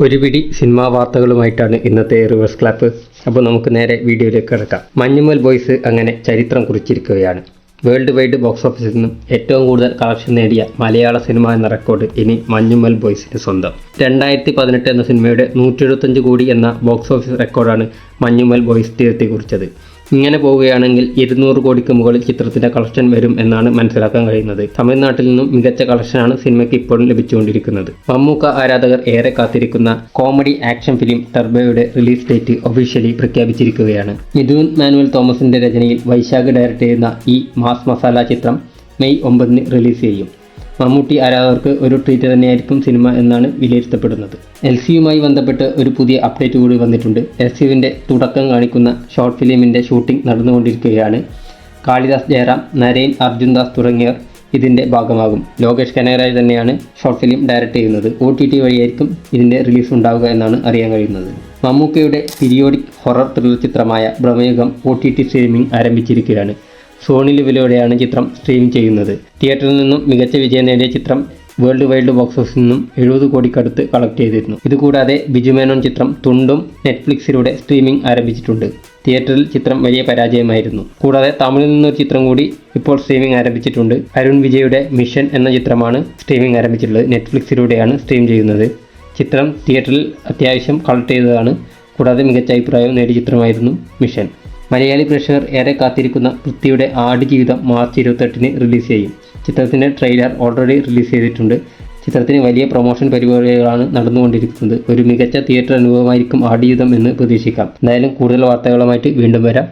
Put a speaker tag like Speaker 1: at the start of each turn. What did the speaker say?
Speaker 1: ഒരു പിടി സിനിമാ വാർത്തകളുമായിട്ടാണ് ഇന്നത്തെ റിവേഴ്സ് ക്ലാപ്പ്. അപ്പോൾ നമുക്ക് നേരെ വീഡിയോയിലേക്ക് കിടക്കാം. മഞ്ഞുമൽ ബോയ്സ് അങ്ങനെ ചരിത്രം കുറിച്ചിരിക്കുകയാണ്. വേൾഡ് വൈഡ് ബോക്സ് ഓഫീസിൽ നിന്നും ഏറ്റവും കൂടുതൽ കളക്ഷൻ നേടിയ മലയാള സിനിമ എന്ന റെക്കോർഡ് ഇനി മഞ്ഞുമൽ ബോയ്സിന് സ്വന്തം. 2018 എന്ന സിനിമയുടെ 175 കോടി എന്ന ബോക്സ് ഓഫീസ് റെക്കോർഡാണ് മഞ്ഞുമൽ ബോയ്സ് തിരുത്തി കുറിച്ചത്. ഇങ്ങനെ പോവുകയാണെങ്കിൽ 200 കോടിക്ക് മുകളിൽ ചിത്രത്തിന്റെ കളക്ഷൻ വരും എന്നാണ് മനസ്സിലാക്കാൻ കഴിയുന്നത്. തമിഴ്നാട്ടിൽ നിന്നും മികച്ച കളക്ഷനാണ് സിനിമയ്ക്ക് ഇപ്പോഴും ലഭിച്ചുകൊണ്ടിരിക്കുന്നത്. മമ്മൂക്ക ആരാധകർ ഏറെ കാത്തിരിക്കുന്ന കോമഡി ആക്ഷൻ ഫിലിം ടർബോയുടെ റിലീസ് ഡേറ്റ് ഒഫീഷ്യലി പ്രഖ്യാപിച്ചിരിക്കുകയാണ്. മിഥുൻ മാനുവൽ തോമസിന്റെ രചനയിൽ വൈശാഖ് ഡയറക്ട് ചെയ്യുന്ന ഈ മാസ് മസാല ചിത്രം മെയ് 9 റിലീസ് ചെയ്യും. മമ്മൂട്ടി ആരാധകർക്ക് ഒരു ട്രീറ്റ് തന്നെയായിരിക്കും സിനിമ എന്നാണ് വിലയിരുത്തപ്പെടുന്നത്. LCയുമായി ബന്ധപ്പെട്ട് ഒരു പുതിയ അപ്ഡേറ്റ് കൂടി വന്നിട്ടുണ്ട്. LCയുവിൻ്റെ തുടക്കം കാണിക്കുന്ന ഷോർട്ട് ഫിലിമിൻ്റെ ഷൂട്ടിംഗ് നടന്നുകൊണ്ടിരിക്കുകയാണ്. കാളിദാസ് ജയറാം, നരേൻ അർജുൻദാസ് തുടങ്ങിയവർ ഇതിൻ്റെ ഭാഗമാകും. ലോകേഷ് കനകരാജ് തന്നെയാണ് ഷോർട്ട് ഫിലിം ഡയറക്റ്റ് ചെയ്യുന്നത്. OTT വഴിയായിരിക്കും ഇതിൻ്റെ റിലീസ് ഉണ്ടാവുക എന്നാണ് അറിയാൻ കഴിയുന്നത്. മമ്മൂക്കയുടെ പീരിയോഡിക് ഹൊറർ ത്രില്ലർ ചിത്രമായ ഭ്രമയുഗം OTT സ്ട്രീമിംഗ് ആരംഭിച്ചിരിക്കുകയാണ്. സോണി ലിവിലൂടെയാണ് ചിത്രം സ്ട്രീം ചെയ്യുന്നത്. തിയേറ്ററിൽ നിന്നും മികച്ച വിജയം നേടിയ ചിത്രം വേൾഡ് വൈഡ് ബോക്സ് ഓഫീസിൽ നിന്നും 70 കോടിക്കടുത്ത് കളക്ട് ചെയ്തിരുന്നു. ഇതുകൂടാതെ ബിജു മേനോൻ ചിത്രം തുണ്ടും നെറ്റ്ഫ്ലിക്സിലൂടെ സ്ട്രീമിംഗ് ആരംഭിച്ചിട്ടുണ്ട്. തിയേറ്ററിൽ ചിത്രം വലിയ പരാജയമായിരുന്നു. കൂടാതെ തമിഴിൽ നിന്നൊരു ചിത്രം കൂടി ഇപ്പോൾ സ്ട്രീമിംഗ് ആരംഭിച്ചിട്ടുണ്ട്. അരുൺ വിജയുടെ മിഷൻ എന്ന ചിത്രമാണ് സ്ട്രീമിംഗ് ആരംഭിച്ചിട്ടുള്ളത്. നെറ്റ്ഫ്ലിക്സിലൂടെയാണ് സ്ട്രീം ചെയ്യുന്നത്. ചിത്രം തിയേറ്ററിൽ അത്യാവശ്യം കളക്ട് ചെയ്തതാണ്. കൂടാതെ മികച്ച അഭിപ്രായം നേടിയ ചിത്രമായിരുന്നു മിഷൻ. മലയാളി പ്രേക്ഷകർ ഏറെ കാത്തിരിക്കുന്ന പൃഥ്വിയുടെ ആടുജീവിതം മാർച്ച് 28 റിലീസ് ചെയ്യും. ചിത്രത്തിൻ്റെ ട്രെയിലർ ഓൾറെഡി റിലീസ് ചെയ്തിട്ടുണ്ട്. ചിത്രത്തിന് വലിയ പ്രൊമോഷൻ പരിപാടികളാണ് നടന്നുകൊണ്ടിരിക്കുന്നത്. ഒരു മികച്ച തിയേറ്റർ അനുഭവമായിരിക്കും ആടുജീവിതം എന്ന് പ്രതീക്ഷിക്കാം. എന്തായാലും കൂടുതൽ വാർത്തകളുമായിട്ട് വീണ്ടും വരാം.